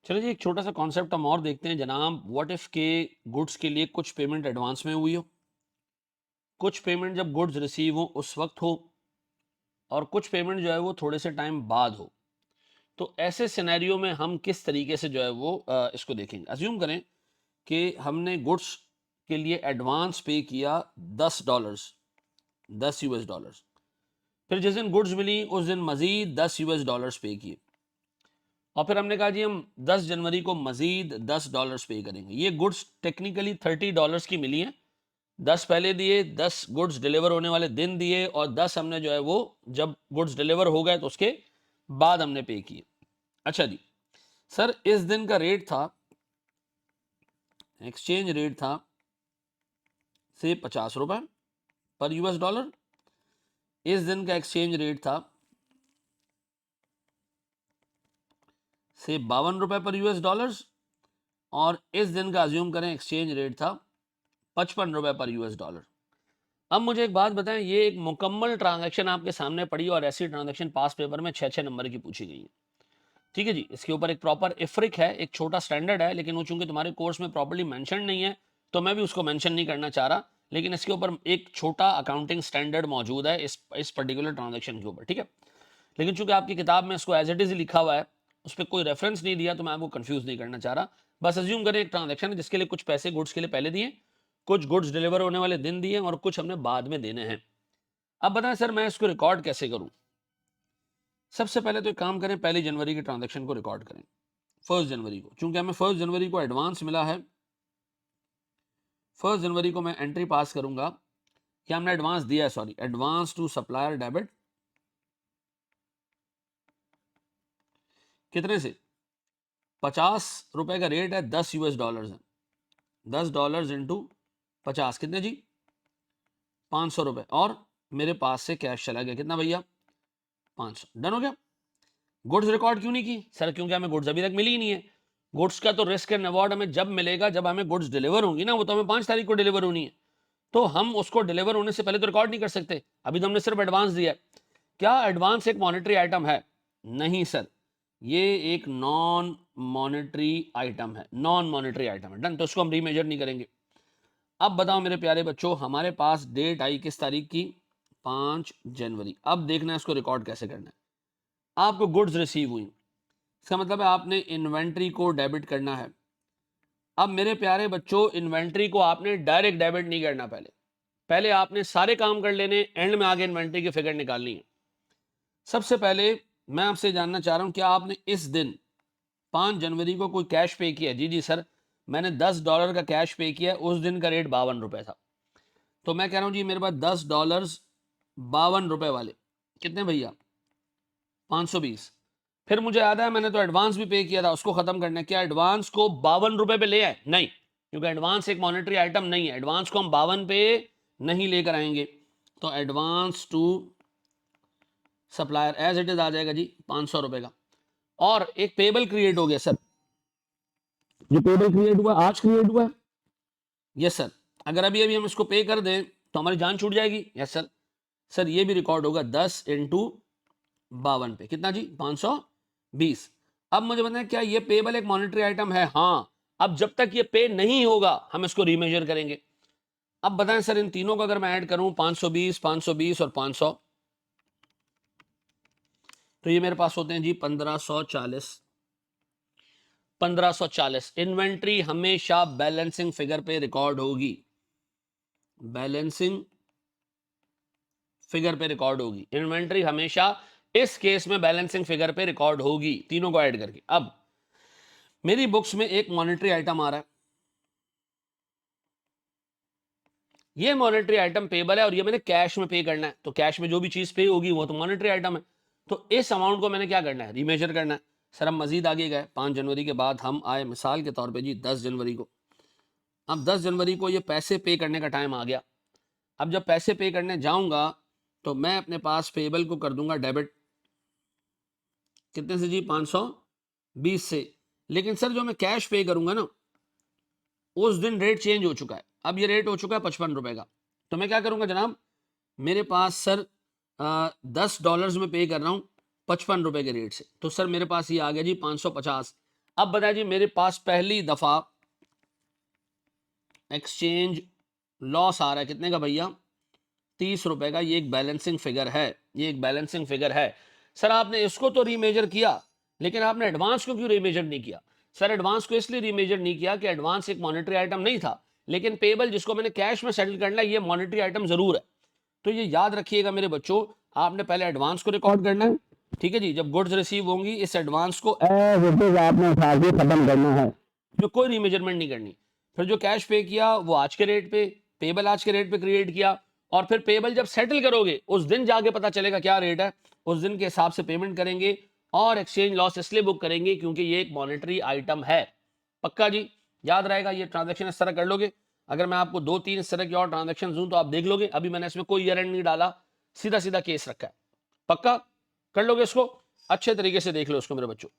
चलिए जी, एक छोटा सा कॉन्सेप्ट हम और देखते हैं जनाब। व्हाट इफ के गुड्स के लिए कुछ पेमेंट एडवांस में हुई हो, कुछ पेमेंट जब गुड्स रिसीव हो उस वक्त हो, और कुछ पेमेंट जो है वो थोड़े से टाइम बाद हो। तो ऐसे सिनेरियो में हम किस तरीके से जो है वो इसको देखेंगे। अज्यूम करें कि हमने गुड्स के लिए एडवांस पे किया $10, $10 फिर जिस दिन गुड्स मिली उस दिन मजीद $10 पे किए, और फिर हमने कहा जी हम 10 जनवरी को मजीद $10 पे करेंगे। ये गुड्स टेक्निकली $30 की मिली हैं। 10 पहले दिए, 10 गुड्स डिलीवर होने वाले दिन दिए, और 10 हमने जो है वो जब गुड्स डिलीवर हो गए तो उसके बाद हमने पे किए। अच्छा जी सर, इस दिन का रेट था, एक्सचेंज रेट था से ₹50 पर $। इस दिन का एक्सचेंज रेट था से ₹52 पर $। और इस दिन का अज्यूम करें एक्सचेंज रेट था ₹55 पर $। अब मुझे एक बात बताएं, ये एक मुकम्मल ट्रांजैक्शन आपके सामने पड़ी और ऐसी ट्रांजैक्शन पास पेपर में 6-6 नंबर की पूछी गई है। ठीक है जी, इसके ऊपर एक प्रॉपर इफ्रिक है, एक छोटा स्टैंडर्ड है, लेकिन वो चूंकि तुम्हारे कोर्स में प्रॉपर्ली मेंशन नहीं है तो मैं भी उसको मेंशन नहीं करना चाह रहा। लेकिन इसके ऊपर एक छोटा अकाउंटिंग स्टैंडर्ड मौजूद है इस पर्टिकुलर ट्रांजैक्शन के ऊपर। ठीक है, लेकिन चूंकि आपकी किताब में इसको एज इट इज लिखा हुआ है, उस पर कोई रेफरेंस नहीं दिया, तो मैं आपको कंफ्यूज नहीं करना चाह रहा। बस अज्यूम करें एक ट्रांजैक्शन है जिसके लिए कुछ पैसे गुड्स के लिए पहले दिए, कुछ गुड्स डिलीवर होने वाले दिन दिए, और कुछ हमने बाद में देने हैं। अब बताएं सर मैं इसको रिकॉर्ड कैसे करूं। सबसे पहले तो एक काम करें, 1 जनवरी की ट्रांजैक्शन को रिकॉर्ड करें। 1 जनवरी को, चूंकि हमें 1 जनवरी को एडवांस मिला है, 1 जनवरी को मैं एंट्री पास करूंगा कि हमने एडवांस दिया है, sorry, advance to supplier debit कितने से, ₹50 का रेट है, $10 है, $10 इंटू 50 कितने जी, ₹500। और मेरे पास से कैश चला गया कितना भैया, 500। डन हो गया। गुड्स रिकॉर्ड क्यों नहीं की सर, क्योंकि हमें गुड्स अभी तक मिली ही नहीं है। गुड्स का तो रिस्क एंड अवॉर्ड हमें जब मिलेगा जब हमें गुड्स डिलीवर होंगी ना, वो तो हमें 5 तारीख को डिलीवर होनी है, तो हम उसको डिलीवर होने से पहले तो रिकॉर्ड नहीं कर सकते। अभी तो हमने सिर्फ एडवांस दिया है। क्या एडवांस एक मॉनेटरी आइटम है? नहीं सर, ये एक नॉन मॉनेटरी आइटम है, नॉन मॉनेटरी आइटम है। डन, तो उसको हम रीमेजर नहीं करेंगे। अब बताओ मेरे प्यारे बच्चों, हमारे पास डेट आई किस तारीख की, 5 जनवरी। अब देखना है इसको रिकॉर्ड कैसे करना है। आपको गुड्स रिसीव हुई, इसका मतलब है आपने इन्वेंट्री को डेबिट करना है। अब मेरे प्यारे बच्चों, इन्वेंट्री को आपने डायरेक्ट डेबिट नहीं करना, पहले पहले आपने सारे काम कर लेने, एंड में आगे इन्वेंट्री की फिगर निकालनी है। सबसे पहले मैं आपसे जानना चाह रहा हूं, क्या आपने इस दिन 5 जनवरी को कोई कैश पे किया? जी जी सर, मैंने $10 का कैश पे किया, उस दिन का रेट ₹52 था। तो मैं कह रहा हूं जी मेरे पास $10 ₹52 वाले कितने भैया, 520। फिर मुझे याद है मैंने तो एडवांस भी पे किया था, उसको खत्म करना है। क्या एडवांस को ₹52 पे ले आए? नहीं, क्योंकि एडवांस एक मॉनेटरी आइटम नहीं है, एडवांस को हम 52 पे नहीं लेकर आएंगे। तो advance to supplier as it is आ जाएगा जी ₹500 का। और एक पेबल क्रिएट हो गया सर, जो पेबल क्रिएट हुआ आज क्रिएट हुआ है। यस सर, अगर अभी अभी हम इसको पे कर दें तो हमारी जान छूट जाएगी। Yes sir. सर ये भी रिकॉर्ड होगा 10 इंटू 52 पे कितना जी, 520। अब मुझे बताएं क्या ये पेबल एक मॉनेटरी आइटम है? हाँ। अब जब तक ये पे नहीं होगा हम इसको रीमेजर करेंगे। अब बताएं सर, इन तीनों को अगर मैं ऐड करूं, 520, 520 और 500, तो ये मेरे पास होते हैं जी 1540। 1540 इन्वेंट्री हमेशा बैलेंसिंग फिगर पे रिकॉर्ड होगी, बैलेंसिंग फिगर पे रिकॉर्ड होगी। इन्वेंट्री हमेशा इस केस में बैलेंसिंग फिगर पे रिकॉर्ड होगी, तीनों को ऐड करके। अब मेरी बुक्स में एक मॉनेटरी आइटम आ रहा है, ये मॉनेटरी आइटम पेबल है और ये मैंने कैश में पे करना है, तो कैश में जो भी चीज पे होगी वो तो मॉनेटरी आइटम है। तो इस अमाउंट को मैंने क्या करना है, रीमेजर करना है। सर हम मजीद आगे गए, 5 जनवरी के बाद हम आए मिसाल के तौर पे जी 10 जनवरी को। अब 10 जनवरी को ये पैसे पे करने का टाइम आ गया। अब जब पैसे पे करने जाऊंगा तो मैं अपने पास पेबल को कर दूंगा डेबिट, कितने से जी, 520 से। लेकिन सर जो मैं कैश पे करूंगा ना, उस दिन रेट चेंज हो चुका है, अब ये रेट हो चुका है $55 का। तो मैं क्या करूंगा जनाब, मेरे पास सर $10 में पे कर रहा हूं $55 के रेट से, तो सर मेरे पास ये आ गया जी 550। अब बताइए जी, मेरे पास पहली दफा एक्सचेंज लॉस आ रहा है कितने का भैया, 30 रुपए का। ये एक बैलेंसिंग फिगर है, ये एक बैलेंसिंग फिगर है। सर आपने इसको तो रीमेजर किया, लेकिन आपने एडवांस को क्यों रीमेजर नहीं किया? सर एडवांस को इसलिए रीमेजर नहीं किया कि एडवांस एक मॉनेटरी आइटम नहीं था, लेकिन पेबल जिसको मैंने कैश में सेटल करना है ये मॉनेटरी आइटम जरूर है। तो ये याद रखिएगा मेरे बच्चों, आपने पहले एडवांस को रिकॉर्ड करना है, ठीक है जी। जब गुड्स रिसीव होंगी इस एडवांस को आपने उठा के खत्म करना है, जो कोई रीमेजरमेंट नहीं करनी। फिर जो कैश पे किया वो आज के रेट पे, पेबल आज के रेट पे क्रिएट किया, और फिर पेबल जब सेटल करोगे उस दिन जाके पता चलेगा क्या रेट है, उस दिन के हिसाब से पेमेंट करेंगे और एक्सचेंज लॉस इसलिए बुक करेंगे क्योंकि ये एक मॉनेटरी आइटम है। पक्का जी, याद रहेगा। ये ट्रांजैक्शन इस तरह कर लोगे। अगर मैं आपको 2-3 इस तरह की और ट्रांजैक्शन दूं तो आप देख लोगे। अभी मैंने इसमें कोई ईयर एंड नहीं डाला, सीधा सीधा केस रखा है। पक्का कर लोगे इसको, अच्छे तरीके से देख लो इसको मेरे बच्चों।